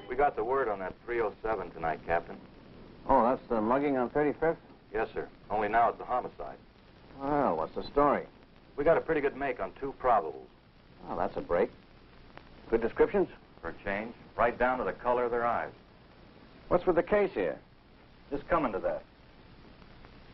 We got the word on that 307 tonight, Captain. Oh, that's the mugging on 35th? Yes, sir. Only now it's a homicide. Well, what's the story? We got a pretty good make on 2 probables. Well, that's a break. Good descriptions? For a change, right down to the color of their eyes. What's with the case here? Just coming to that.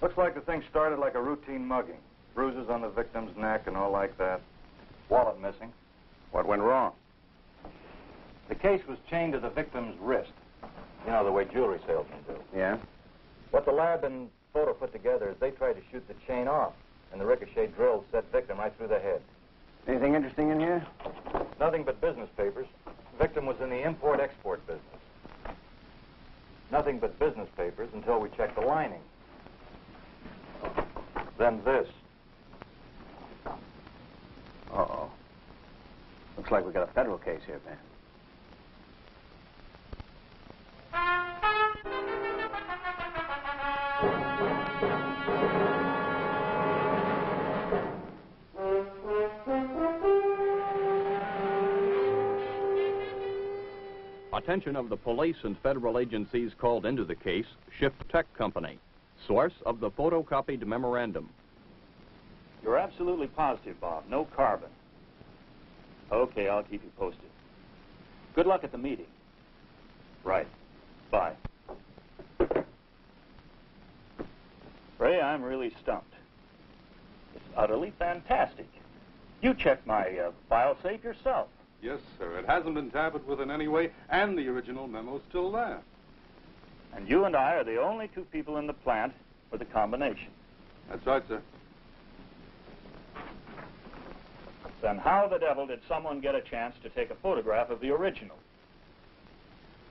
Looks like the thing started like a routine mugging. Bruises on the victim's neck and all like that. Wallet missing. What went wrong? The case was chained to the victim's wrist. You know, the way jewelry salesmen do. Yeah? What the lab and photo put together is they tried to shoot the chain off, and the ricochet drill set victim right through the head. Anything interesting in here? Nothing but business papers. Victim was in the import-export business. Nothing but business papers until we checked the lining. Then this. Uh-oh. Looks like we got a federal case here, man. Attention of the police and federal agencies called into the case, Shift Tech Company, source of the photocopied memorandum. You're absolutely positive, Bob. No carbon. Okay, I'll keep you posted. Good luck at the meeting. Right. Bye. Ray, I'm really stumped. It's utterly fantastic. You checked my file safe yourself. Yes, sir. It hasn't been tampered with in any way, and the original memo's still there. And you and I are the only 2 people in the plant with the combination. That's right, sir. Then how the devil did someone get a chance to take a photograph of the original?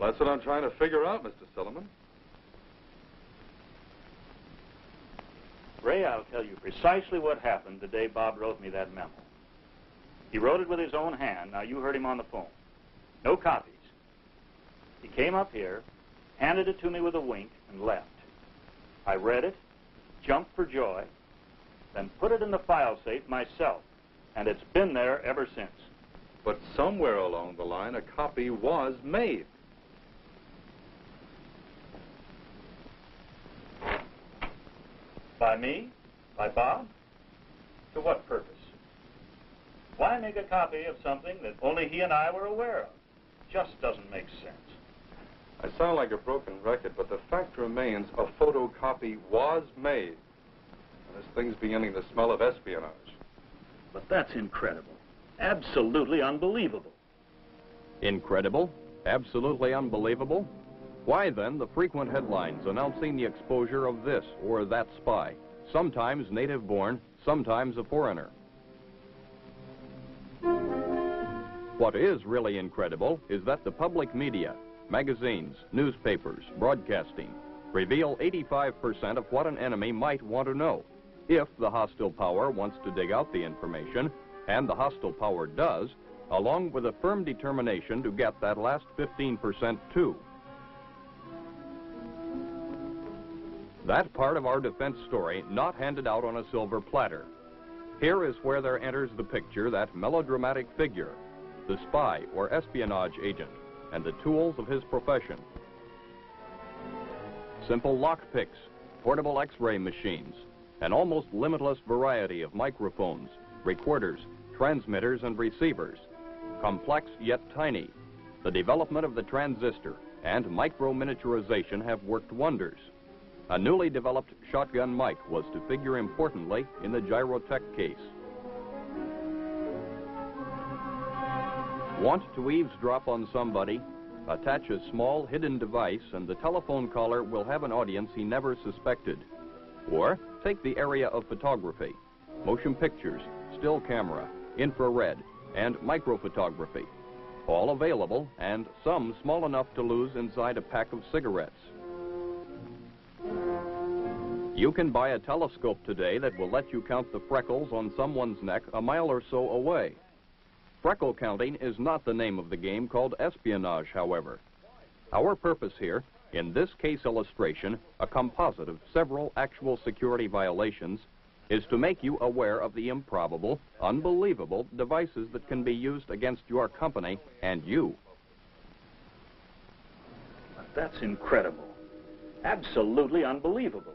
Well, that's what I'm trying to figure out, Mr. Silliman. Ray, I'll tell you precisely what happened the day Bob wrote me that memo. He wrote it with his own hand. Now, you heard him on the phone. No copies. He came up here, handed it to me with a wink, and left. I read it, jumped for joy, then put it in the file safe myself, and it's been there ever since. But somewhere along the line, a copy was made. By me? By Bob? To what purpose? Why make a copy of something that only he and I were aware of? Just doesn't make sense. I sound like a broken record, but the fact remains a photocopy was made. And this thing's beginning to smell of espionage. But that's incredible. Absolutely unbelievable. Incredible? Absolutely unbelievable? Why then the frequent headlines announcing the exposure of this or that spy, sometimes native-born, sometimes a foreigner? What is really incredible is that the public media, magazines, newspapers, broadcasting, reveal 85% of what an enemy might want to know, if the hostile power wants to dig out the information, and the hostile power does, along with a firm determination to get that last 15% too. That part of our defense story not handed out on a silver platter. Here is where there enters the picture that melodramatic figure, the spy or espionage agent, and the tools of his profession. Simple lockpicks, portable X-ray machines, an almost limitless variety of microphones, recorders, transmitters, and receivers. Complex yet tiny. The development of the transistor and micro-miniaturization have worked wonders. A newly developed shotgun mic was to figure importantly in the Gyrotech case. Want to eavesdrop on somebody? Attach a small hidden device and the telephone caller will have an audience he never suspected. Or take the area of photography, motion pictures, still camera, infrared, and microphotography. All available and some small enough to lose inside a pack of cigarettes. You can buy a telescope today that will let you count the freckles on someone's neck a mile or so away. Freckle counting is not the name of the game called espionage, however. Our purpose here, in this case illustration, a composite of several actual security violations, is to make you aware of the improbable, unbelievable devices that can be used against your company and you. That's incredible. Absolutely unbelievable.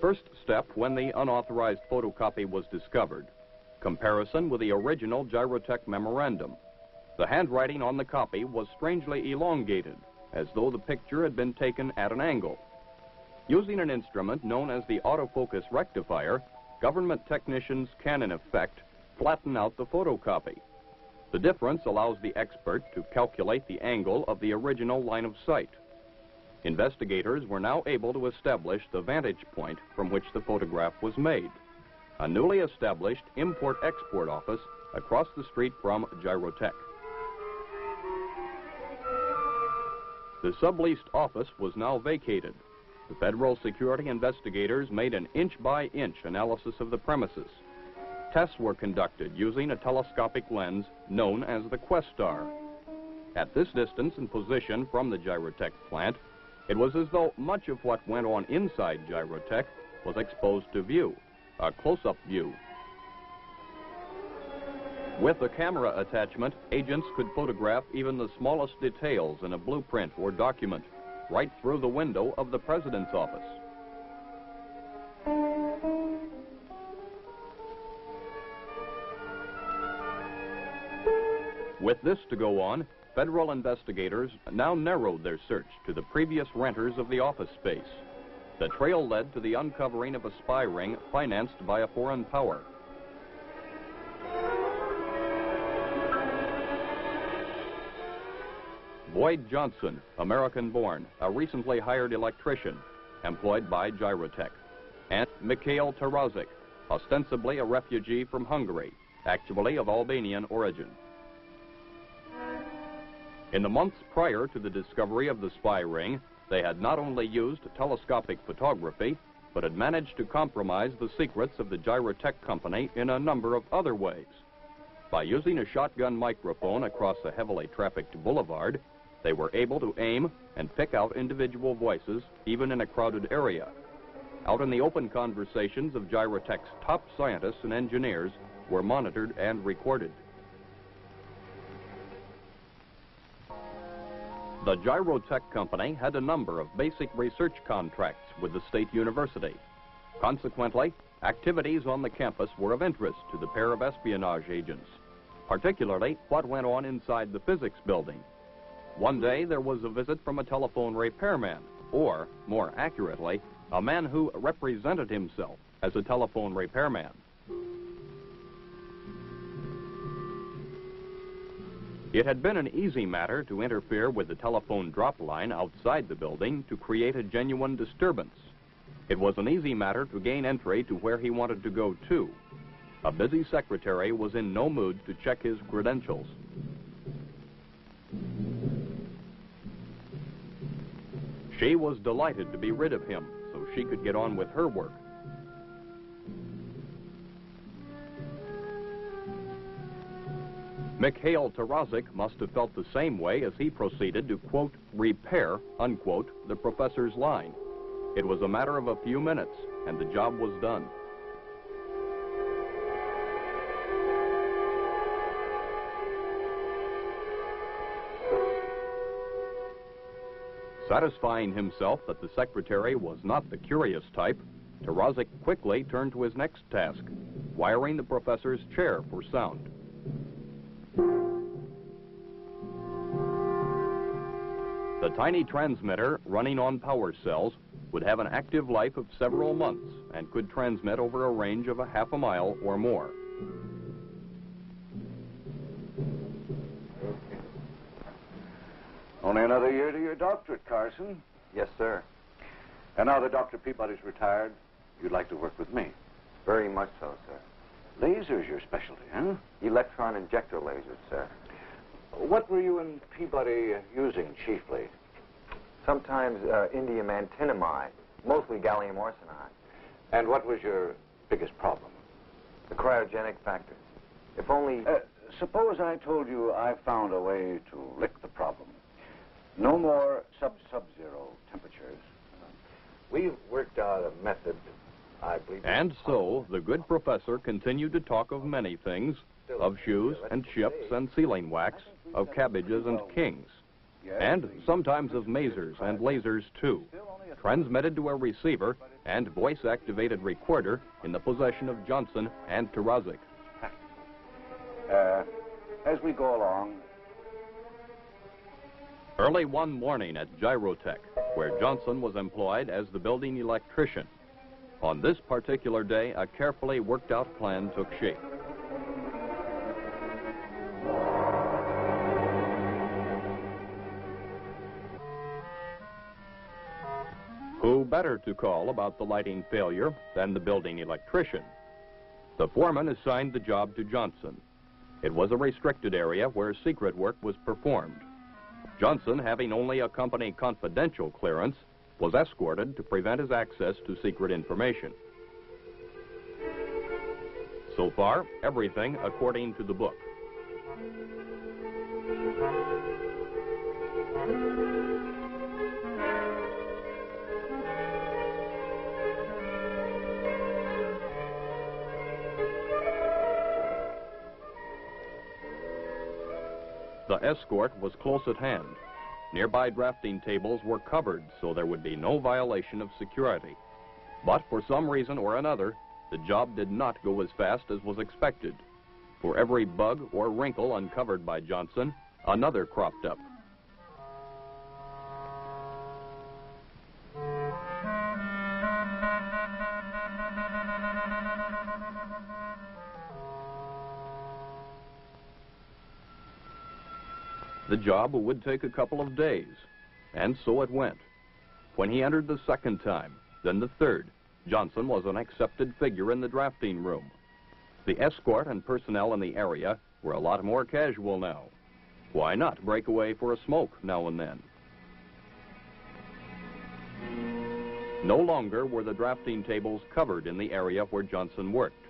First step when the unauthorized photocopy was discovered. Comparison with the original Gyrotech memorandum. The handwriting on the copy was strangely elongated, as though the picture had been taken at an angle. Using an instrument known as the autofocus rectifier, government technicians can, in effect, flatten out the photocopy. The difference allows the expert to calculate the angle of the original line of sight. Investigators were now able to establish the vantage point from which the photograph was made. A newly established import-export office across the street from Gyrotech. The subleased office was now vacated. The federal security investigators made an inch-by-inch analysis of the premises. Tests were conducted using a telescopic lens known as the Questar. At this distance and position from the Gyrotech plant, it was as though much of what went on inside Gyrotech was exposed to view, a close-up view. With a camera attachment, agents could photograph even the smallest details in a blueprint or document, right through the window of the president's office. With this to go on, federal investigators now narrowed their search to the previous renters of the office space. The trail led to the uncovering of a spy ring financed by a foreign power. Boyd Johnson, American-born, a recently hired electrician, employed by Gyrotech. And Mikhail Tarazik, ostensibly a refugee from Hungary, actually of Albanian origin. In the months prior to the discovery of the spy ring, they had not only used telescopic photography, but had managed to compromise the secrets of the Gyrotech company in a number of other ways. By using a shotgun microphone across a heavily trafficked boulevard, they were able to aim and pick out individual voices, even in a crowded area. Out in the open, conversations of Gyrotech's top scientists and engineers were monitored and recorded. The Gyrotech company had a number of basic research contracts with the state university. Consequently, activities on the campus were of interest to the pair of espionage agents, particularly what went on inside the physics building. One day, there was a visit from a telephone repairman, or, more accurately, a man who represented himself as a telephone repairman. It had been an easy matter to interfere with the telephone drop line outside the building to create a genuine disturbance. It was an easy matter to gain entry to where he wanted to go to. A busy secretary was in no mood to check his credentials. She was delighted to be rid of him, so she could get on with her work. Mikhail Tarazik must have felt the same way as he proceeded to, quote, repair, unquote, the professor's line. It was a matter of a few minutes, and the job was done. Satisfying himself that the secretary was not the curious type, Tarazik quickly turned to his next task, wiring the professor's chair for sound. The tiny transmitter, running on power cells, would have an active life of several months and could transmit over a range of a half a mile or more. Only another year to your doctorate, Carson. Yes, sir. And now that Dr. Peabody's retired, you'd like to work with me. Very much so, sir. Lasers your specialty, huh? Electron injector lasers, sir. What were you and Peabody using chiefly? Sometimes indium antinomide, mostly gallium arsenide. And what was your biggest problem? The cryogenic factor. If only... Suppose I told you I found a way to lick the problem. No more sub-zero temperatures. We've worked out a method And so the good professor continued to talk of many things, of shoes and ships and sealing wax, of cabbages and kings, and sometimes of masers and lasers too, transmitted to a receiver and voice-activated recorder in the possession of Johnson and Tarazik. As we go along... Early one morning at Gyrotech, where Johnson was employed as the building electrician. On this particular day, a carefully worked-out plan took shape. Who better to call about the lighting failure than the building electrician? The foreman assigned the job to Johnson. It was a restricted area where secret work was performed. Johnson, having only a company confidential clearance, was escorted to prevent his access to secret information. So far, everything according to the book. The escort was close at hand. Nearby drafting tables were covered so there would be no violation of security. But for some reason or another, the job did not go as fast as was expected. For every bug or wrinkle uncovered by Johnson, another cropped up. The job would take a couple of days, and so it went. When he entered the second time, then the third, Johnson was an accepted figure in the drafting room. The escort and personnel in the area were a lot more casual now. Why not break away for a smoke now and then? No longer were the drafting tables covered in the area where Johnson worked.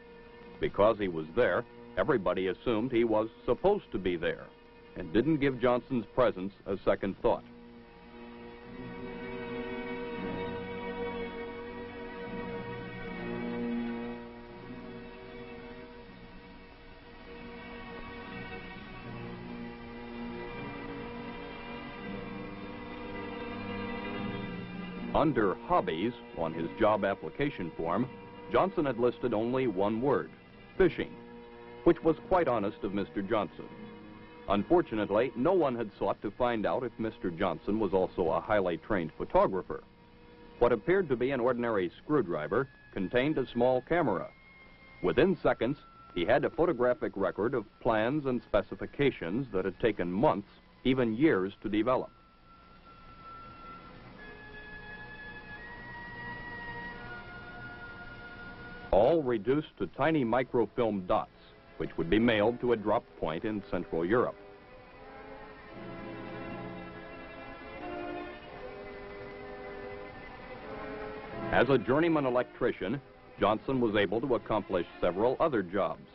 Because he was there, everybody assumed he was supposed to be there, and didn't give Johnson's presence a second thought. Under hobbies on his job application form, Johnson had listed only one word, fishing, which was quite honest of Mr. Johnson. Unfortunately, no one had sought to find out if Mr. Johnson was also a highly trained photographer. What appeared to be an ordinary screwdriver contained a small camera. Within seconds, he had a photographic record of plans and specifications that had taken months, even years, to develop. All reduced to tiny microfilm dots, which would be mailed to a drop point in Central Europe. As a journeyman electrician, Johnson was able to accomplish several other jobs,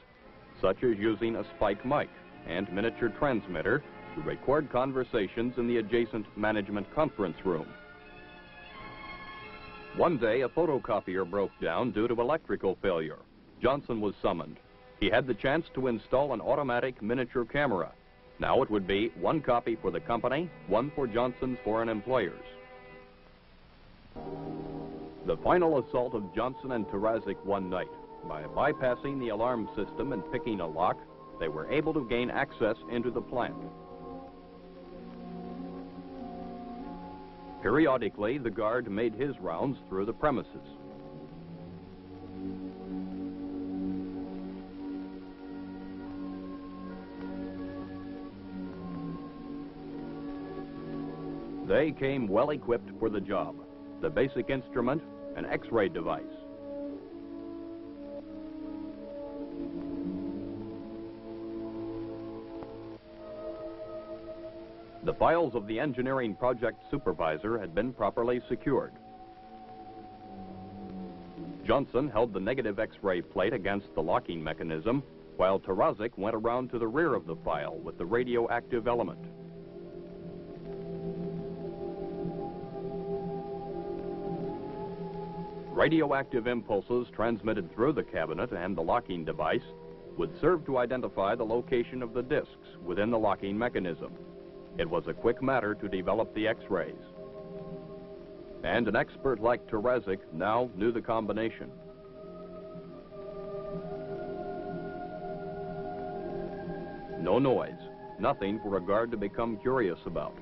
such as using a spike mic and miniature transmitter to record conversations in the adjacent management conference room. One day, a photocopier broke down due to electrical failure. Johnson was summoned. He had the chance to install an automatic miniature camera. Now it would be one copy for the company, one for Johnson's foreign employers. The final assault of Johnson and Tarazik one night. By bypassing the alarm system and picking a lock, they were able to gain access into the plant. Periodically, the guard made his rounds through the premises. They came well equipped for the job. The basic instrument, an X-ray device. The files of the engineering project supervisor had been properly secured. Johnson held the negative X-ray plate against the locking mechanism, while Tarazik went around to the rear of the file with the radioactive element. Radioactive impulses transmitted through the cabinet and the locking device would serve to identify the location of the discs within the locking mechanism. It was a quick matter to develop the X-rays. And an expert like Tarazik now knew the combination. No noise, nothing for a guard to become curious about.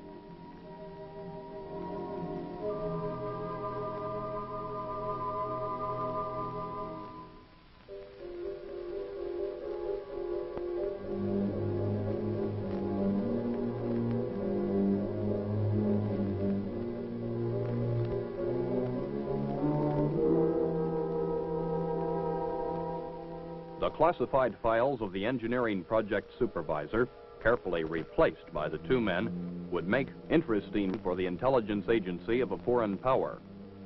The classified files of the engineering project supervisor, carefully replaced by the two men, would make interesting for the intelligence agency of a foreign power.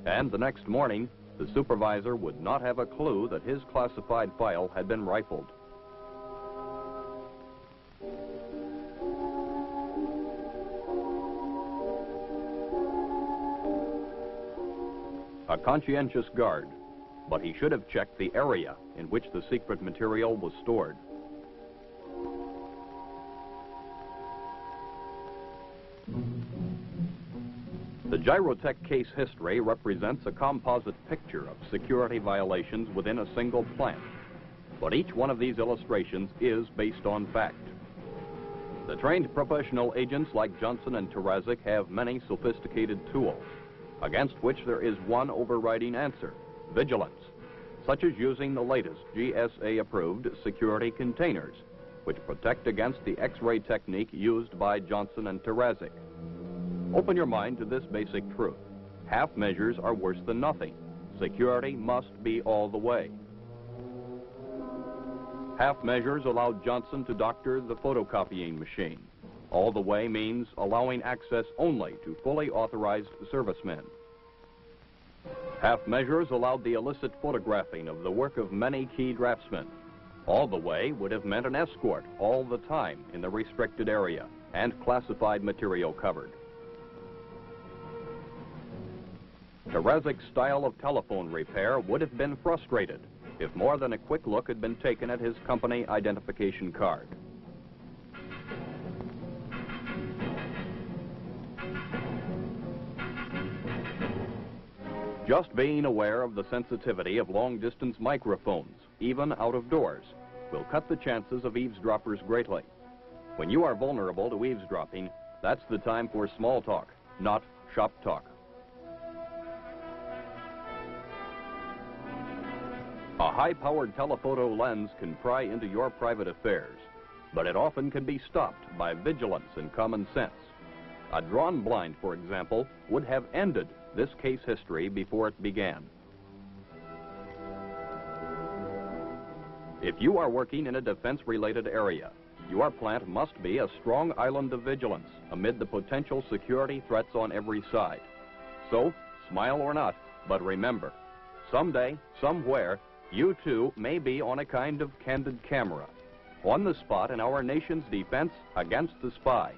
And the next morning, the supervisor would not have a clue that his classified file had been rifled. A conscientious guard, but he should have checked the area in which the secret material was stored. The Gyrotech case history represents a composite picture of security violations within a single plant, but each one of these illustrations is based on fact. The trained professional agents like Johnson and Tarazik have many sophisticated tools, against which there is one overriding answer: vigilance, such as using the latest GSA-approved security containers, which protect against the X-ray technique used by Johnson and Tarazik. Open your mind to this basic truth: half measures are worse than nothing. Security must be all the way. Half measures allowed Johnson to doctor the photocopying machine. All the way means allowing access only to fully authorized servicemen. Half measures allowed the illicit photographing of the work of many key draftsmen. All the way would have meant an escort all the time in the restricted area and classified material covered. Tarazik's style of telephone repair would have been frustrated if more than a quick look had been taken at his company identification card. Just being aware of the sensitivity of long-distance microphones, even out of doors, will cut the chances of eavesdroppers greatly. When you are vulnerable to eavesdropping, that's the time for small talk, not shop talk. A high-powered telephoto lens can pry into your private affairs, but it often can be stopped by vigilance and common sense. A drawn blind, for example, would have ended this case history before it began. If you are working in a defense-related area, your plant must be a strong island of vigilance amid the potential security threats on every side. So, smile or not, but remember, someday, somewhere, you too may be on a kind of candid camera, on the spot in our nation's defense against the spy.